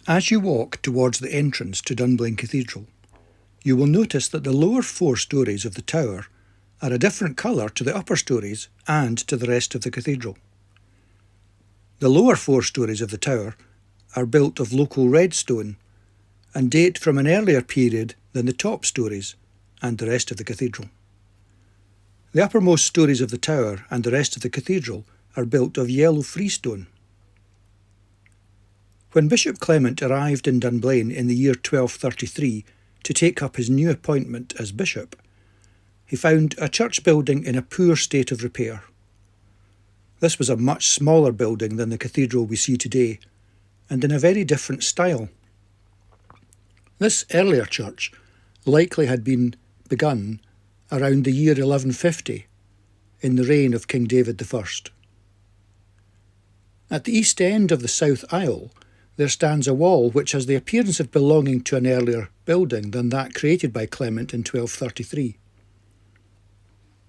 As you walk towards the entrance to Dunblane Cathedral, you will notice that the lower 4 storeys of the tower are a different colour to the upper storeys and to the rest of the cathedral. The lower 4 storeys of the tower are built of local red stone and date from an earlier period than the top storeys and the rest of the cathedral. The uppermost storeys of the tower and the rest of the cathedral are built of yellow freestone. When Bishop Clement arrived in Dunblane in the year 1233 to take up his new appointment as bishop, he found a church building in a poor state of repair. This was a much smaller building than the cathedral we see today, and in a very different style. This earlier church likely had been begun around the year 1150, in the reign of King David I. At the east end of the south aisle, there stands a wall which has the appearance of belonging to an earlier building than that created by Clement in 1233.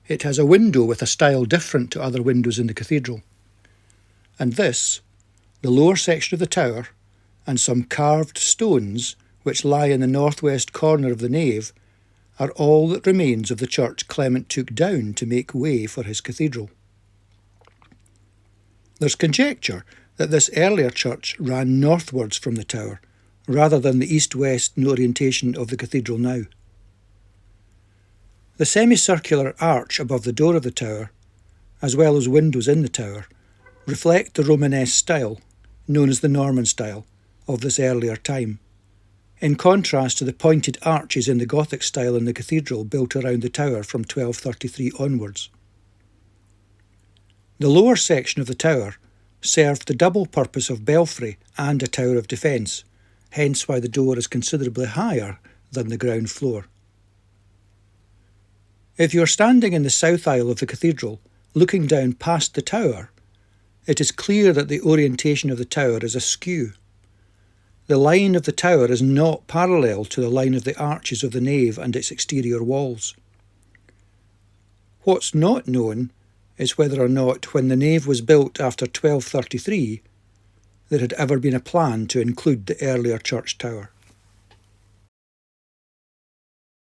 It has a window with a style different to other windows in the cathedral. And this, the lower section of the tower, and some carved stones which lie in the northwest corner of the nave, are all that remains of the church Clement took down to make way for his cathedral. There's conjecture that this earlier church ran northwards from the tower, rather than the east-west orientation of the cathedral now. The semicircular arch above the door of the tower, as well as windows in the tower, reflect the Romanesque style, known as the Norman style, of this earlier time, in contrast to the pointed arches in the Gothic style in the cathedral built around the tower from 1233 onwards. The lower section of the tower served the double purpose of belfry and a tower of defence, hence why the door is considerably higher than the ground floor. If you are standing in the south aisle of the cathedral, looking down past the tower, it is clear that the orientation of the tower is askew. The line of the tower is not parallel to the line of the arches of the nave and its exterior walls. What's not known is whether or not, when the nave was built after 1233, there had ever been a plan to include the earlier church tower.